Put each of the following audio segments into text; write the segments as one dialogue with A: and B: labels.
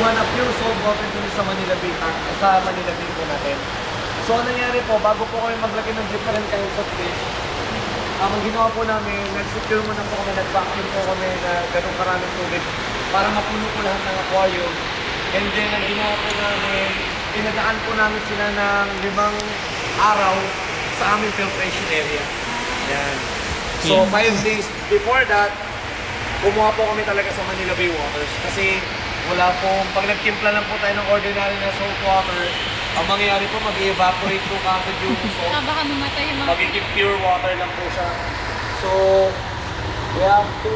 A: kumuha na pure salt water dun sa Manila Bay, po natin. So, ang nangyari po, bago po kami maglagay ng different kinds of fish, ang ginawa po namin, nag-secure muna po kami, nag-vacuum po kami na ganun karaming tubig para mapuno po lahat ng aquarium. And then, ang ginawa po namin, pinadaan po namin sila ng 5 araw sa aming filtration area. Yan. So, 5 days before that, kumuha po kami talaga sa Manila Bay waters. Kasi wala po, pag nagtimpla lang po tayo ng ordinary na salt water, ang mangyayari po, mag-evaporate po kagad yung salt.
B: Baka mamatay yung mga...
A: Magiging pure water lang po siya. So, we have to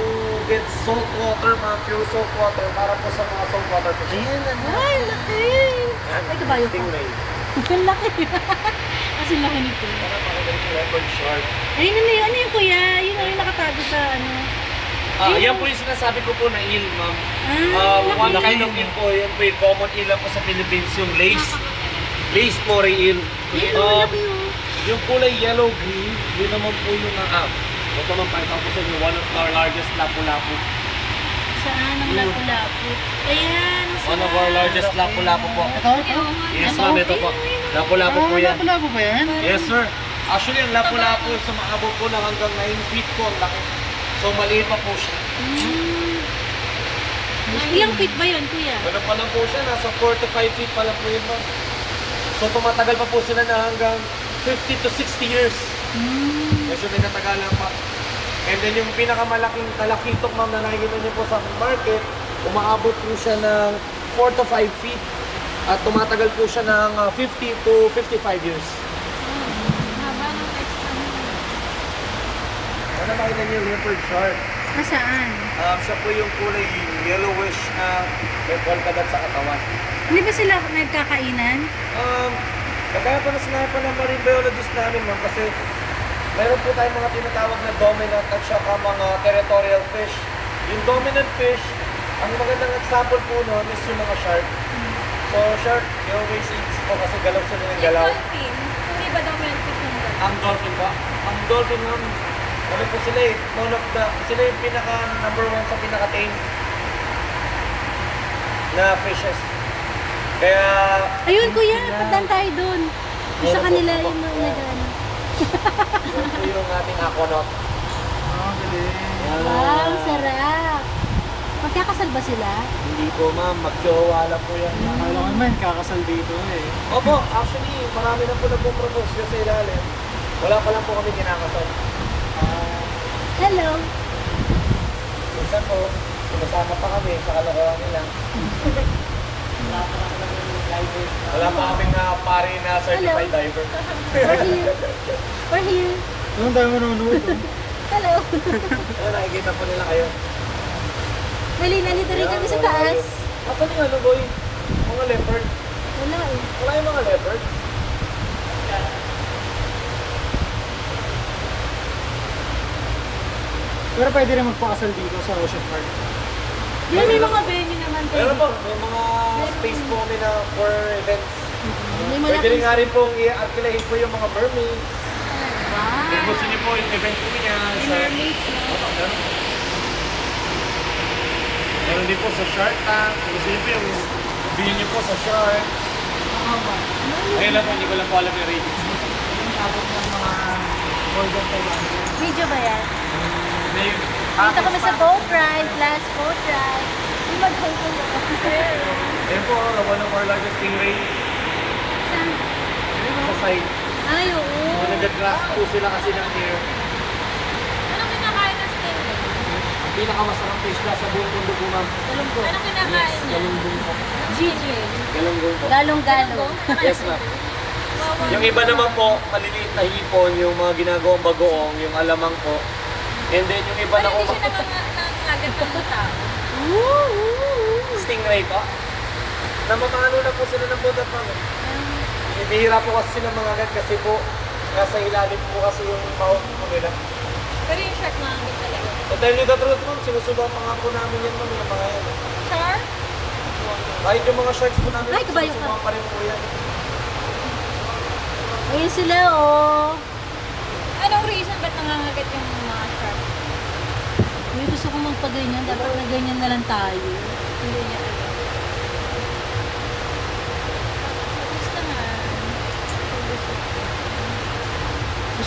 A: get salt water, mga pure salt water, para po sa mga salt water fish.
C: Ayan, ano?
B: Ay, laki!
C: Ay, kabayo pa.
A: Stingray.
B: Ang laki. Kasi laki nito.
A: Para makita yung leopard shark.
B: Ayun na yun. Ano yung kuya? Yun yung nakatago sa ano.
A: Yan po yung sinasabi ko po na eel, ma'am. One
B: laki.
A: kind of eel po, yan po yung common eel lang po sa Philippines, yung lace. Lace moray eel. Yung kulay yellow-green, yun naman po yung ito naman pa, tapos yun one of our largest lapu-lapu.
B: Saan ang lapu-lapu? Ayan.
A: One of our largest lapu-lapu po.
C: Ito?
A: Yes, ma'am, ito po. Lapu-lapu po yan.
C: Lapu-lapu ba yan?
A: Yes, sir. Actually, ang lapu-lapu, sumaabot po lang hanggang 9 feet po ang laki. So, maliit pa po siya.
B: Ilang feet ba yun, kuya?
A: Ano pa lang po siya, nasa 4 to 5 feet pa lang po yun, ma'am. So, tumatagal pa po sila na hanggang 50 to 60 years. Medyo may natagalan pa. And then yung pinakamalaking talakitok, ma'am, na nakikita niyo po sa market, umaabot po siya ng 4 to 5 feet. At tumatagal po siya ng 50 to 55 years.
B: Haba ng extra mo.
A: Ano makita niyo yung leopard shark?
B: Saan?
A: Siya po yung kulay yellowish na may polkadot sa katawan.
B: Hindi ba sila nagkakainan?
A: Kagaya po na sinabi pa ng marine biologist namin, ma'am, kasi meron po tayong mga tinatawag na dominant at saka mga territorial fish. Yung dominant fish, ang magandang example po noon is yung mga shark. So shark, they always eats po kasi galaw sila ng galaw.
B: Dolphin. Hindi ba daw meron fish ng dolphin?
A: Ang dolphin ba? Ang dolphin, ma'am, ano po sila eh, sila yung pinaka number 1 sa pinaka-tame na fishes. Kaya...
B: Ayun, kuya. Puntan tayo dun. Sa kanila yung nag-ano.
A: Yun po yung ating aquanaut.
B: Wow, sarap. Magkakasal ba sila?
A: Hindi po, ma'am. Magjowa lang po yan.
C: Akala ko naman, kakasal dito eh.
A: Opo, actually, marami na po nagpo-propose dyan sa ilalim. Wala pa lang po kami kinakasal.
B: Hello.
A: Minsan po, sinasama pa kami sa kalokohan nila. Wala pa kaming pari na certified diver.
B: We're here. We're here.
C: Anong tayo manonood?
B: Hello.
A: Ano, nakikita po nila kayo.
B: Mali, nandito rin kami sa taas.
A: Asan yung ano, boy? Mga leopard.
B: Wala eh.
A: Wala yung mga leopard.
C: Pero pwede rin magpakasal dito sa Ocean Park.
B: Di may mga venue naman tayo.
A: Pero po, may mga space po kami na for events.
B: May
A: Pwede rin
B: malaking...
A: nga rin pong i-arkilahin po yung mga mermaids.
B: Wow.
A: Kung gusto niyo po yung event po niya
B: May
A: sa...
B: mermaids, no?
A: Meron din po sa Shark Tank. Kung gusto niyo po yung bilhin niyo po sa Shark. Ayun lang po, hindi ko lang po alam yung ratings.
C: Tapos ng mga golden Thailand.
B: Video ba yan?
A: May
B: Dito kami sa boat ride, last boat ride. Di mag-hold ko mo.
A: Ayun po, one of our largest stingray.
B: Saan?
A: Sa side.
B: Ay, oo.
A: Nag-grass po sila kasi ng air.
B: Anong kinakain ng stingray?
A: Ang pinakamasarang isda sa buong mundo po, ma'am.
B: Galunggong. Anong kinakain
A: Yes,
B: niya?
A: galunggong po.
B: GG.
A: Galunggong po.
B: Galong-galong.
A: Yes, ma'am. Yung iba naman po, maliliit na hipon, yung mga ginagawang bagoong, yung alamang po. And then yung iba na
B: Hindi siya nangangagat ng tao.
A: stingray po. Namamano na po sila ng butat pa. Ibihira po kasi sila mga agad kasi po nasa ilalim po kasi yung mouth po nila.
B: Pero yung shark nangangagat talaga.
A: So tell you the truth, ma'am, sinusubukan pa nga po namin yan, ma'am, yung mga yan.
B: Shark?
A: Kahit yung mga sharks po namin,
B: Ay, kabayo ka.
A: sinusubukan pa rin po yan.
B: Ayun sila, oh. Anong reason ba't nangangagat yung mga shark? May gusto kong magpaganyan, dapat na ganyan na lang tayo. Hindi niya alam.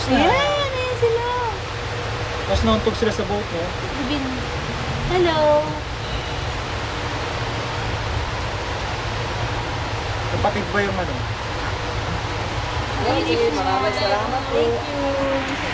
B: Ayan, ayan sila.
D: Tapos nauntog sila sa boat, no?
B: Bibin. Hello.
D: Kapatid ba yung ano?
B: Okay, maraming salamat po. Thank you.